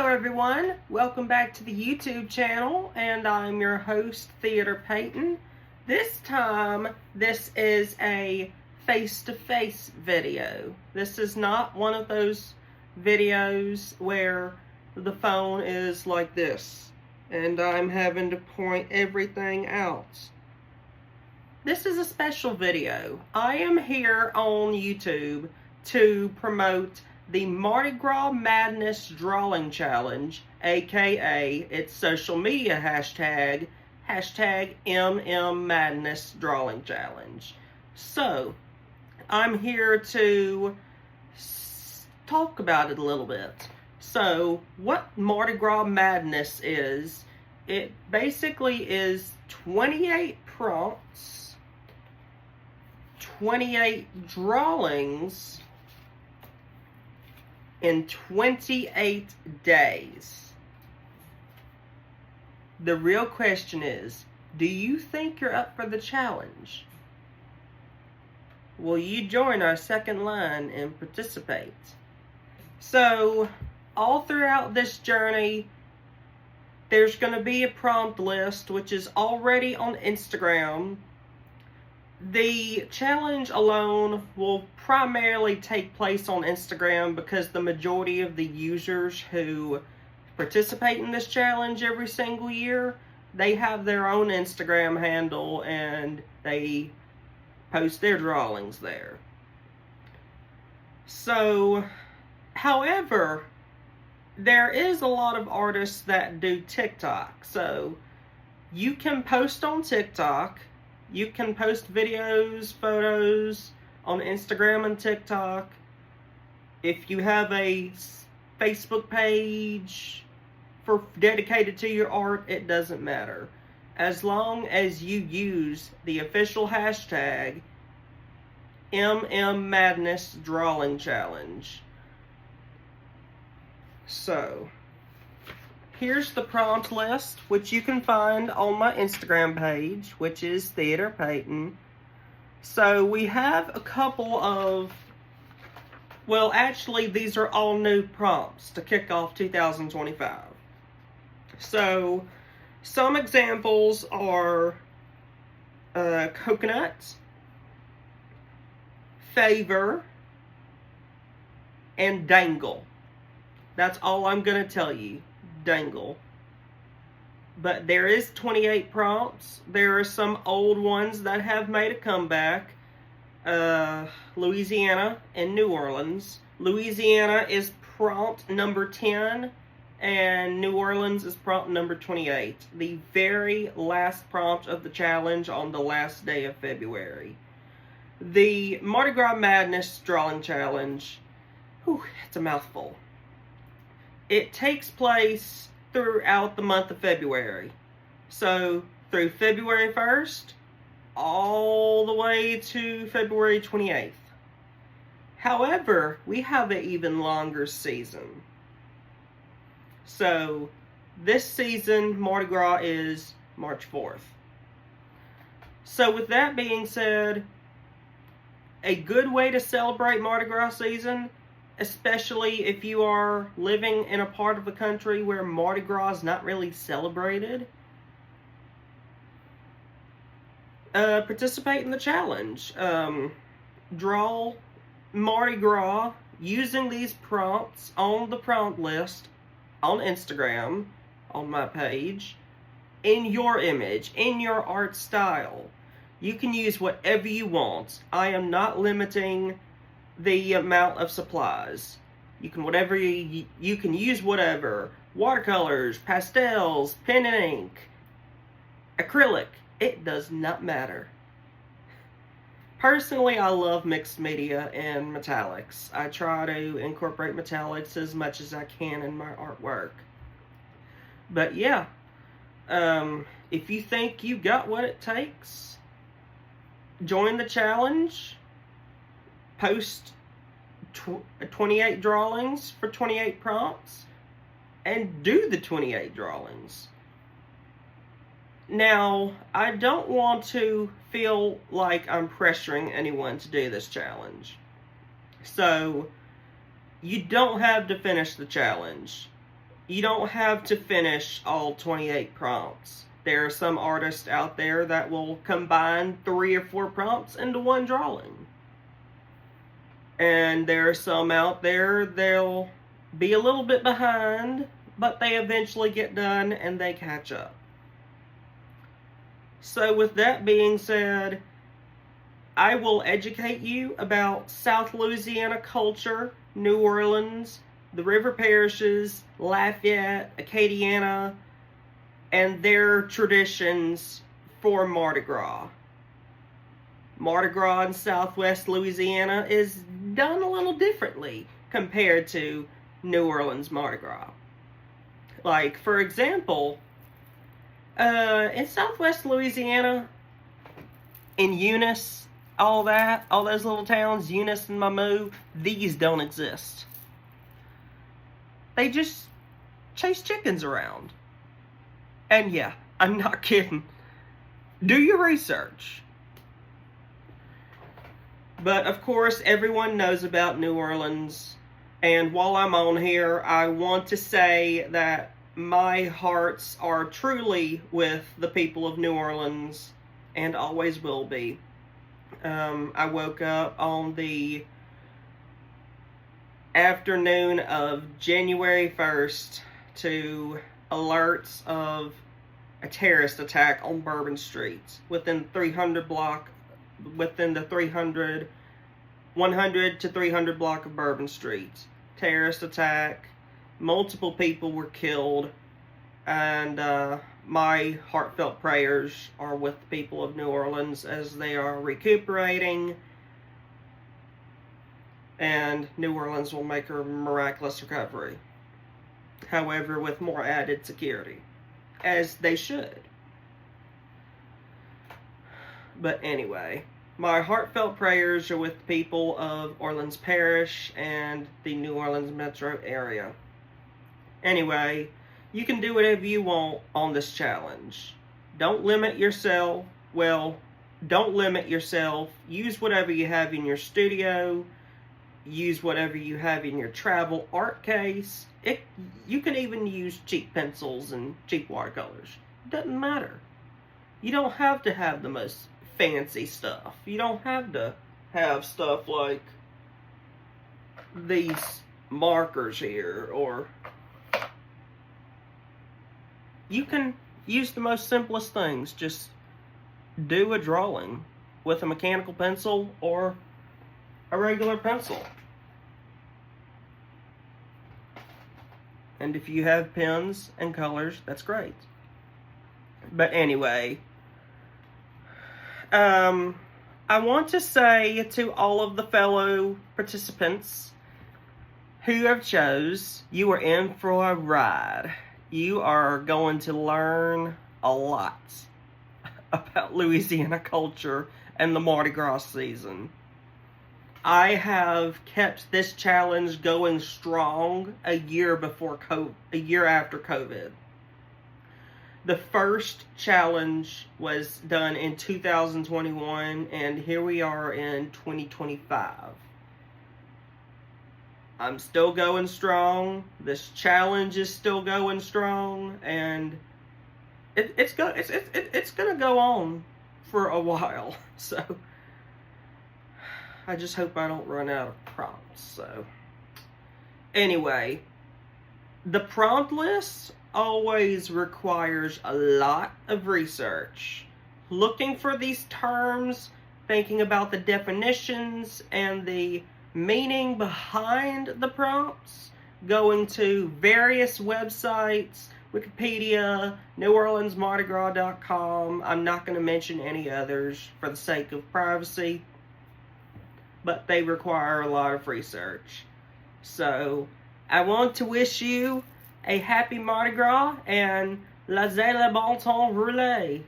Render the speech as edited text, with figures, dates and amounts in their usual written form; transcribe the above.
Hello everyone, welcome back to the YouTube channel, and I'm your host, Theater Payton. This time, this is a face-to-face video. This is not one of those videos where the phone is like this, and I'm having to point everything out. This is a special video. I am here on YouTube to promote the Mardi Gras Madness Drawing Challenge, aka its social media hashtag, #MMMadness Drawing Challenge. So, I'm here to talk about it a little bit. So, what Mardi Gras Madness is, it basically is 28 prompts, 28 drawings, in 28 days. The real question is, do you think you're up for the challenge? Will you join our second line and participate? So, all throughout this journey, there's going to be a prompt list, which is already on Instagram. The challenge alone will primarily take place on Instagram because the majority of the users who participate in this challenge every single year, they have their own Instagram handle and they post their drawings there. So, however, there is a lot of artists that do TikTok. So, you can post on TikTok. You can post videos, photos on Instagram and TikTok. If you have a Facebook page dedicated to your art, it doesn't matter. As long as you use the official hashtag MMMadness Drawing Challenge. So, here's the prompt list, which you can find on my Instagram page, which is Theater Payton. So we have a couple of, well, actually these are all new prompts to kick off 2025. So some examples are coconut, favor, and dangle. That's all I'm going to tell you. Dangle. But there is 28 prompts. There are some old ones that have made a comeback. Louisiana and New Orleans. Louisiana is prompt number 10 and New Orleans is prompt number 28. The very last prompt of the challenge on the last day of February. The Mardi Gras Madness Drawing Challenge, whew, it's a mouthful. It takes place throughout the month of February. So, through February 1st, all the way to February 28th. However, we have an even longer season. So, this season, Mardi Gras is March 4th. So, with that being said, a good way to celebrate Mardi Gras season, especially if you are living in a part of the country where Mardi Gras is not really celebrated, participate in the challenge. Draw Mardi Gras using these prompts on the prompt list on Instagram, on my page, in your image, in your art style. You can use whatever you want. I am not limiting the amount of supplies. You can you can use whatever. Watercolors, pastels, pen and ink, acrylic. It does not matter. Personally, I love mixed media and metallics. I try to incorporate metallics as much as I can in my artwork. But yeah, if you think you got what it takes, join the challenge. Post 28 drawings for 28 prompts and do the 28 drawings. Now, I don't want to feel like I'm pressuring anyone to do this challenge. So, you don't have to finish the challenge. you don't have to finish all 28 prompts. There are some artists out there that will combine 3 or 4 prompts into one drawing. And there are some out there, they'll be a little bit behind, but they eventually get done and they catch up. So with that being said, I will educate you about South Louisiana culture, New Orleans, the river parishes, Lafayette, Acadiana, and their traditions for Mardi Gras. Mardi Gras in Southwest Louisiana is done a little differently compared to New Orleans Mardi Gras. Like, for example, in Southwest Louisiana, in Eunice, all those little towns, Eunice and Mamou, these don't exist. They just chase chickens around. And yeah, I'm not kidding. Do your research. But of course, everyone knows about New Orleans. And while I'm on here, I want to say that my hearts are truly with the people of New Orleans and always will be. I woke up on the afternoon of January 1st to alerts of a terrorist attack on Bourbon Street within the 100 to 300 block of Bourbon Street. Terrorist attack. Multiple people were killed, and my heartfelt prayers are with the people of New Orleans as they are recuperating, and New Orleans will make a miraculous recovery. However, with more added security, as they should. But anyway, my heartfelt prayers are with the people of Orleans Parish and the New Orleans metro area. Anyway, you can do whatever you want on this challenge. Don't limit yourself. Well, don't limit yourself. Use whatever you have in your studio. Use whatever you have in your travel art case. You can even use cheap pencils and cheap watercolors. It doesn't matter. You don't have to have the most fancy stuff. You don't have to have stuff like these markers here, or you can use the most simplest things. Just do a drawing with a mechanical pencil or a regular pencil. And if you have pens and colors, that's great. But anyway, I want to say to all of the fellow participants who have chose, you are in for a ride. You are going to learn a lot about Louisiana culture and the Mardi Gras season. I have kept this challenge going strong a year after COVID. The first challenge was done in 2021, and here we are in 2025. I'm still going strong. This challenge is still going strong, and it's gonna go on for a while. So I just hope I don't run out of prompts. So anyway, the prompt list always requires a lot of research. Looking for these terms, thinking about the definitions and the meaning behind the prompts, going to various websites, Wikipedia, NewOrleansMardiGras.com. I'm not going to mention any others for the sake of privacy, but they require a lot of research. So I want to wish you a happy Mardi Gras and laissez le bon temps rouler.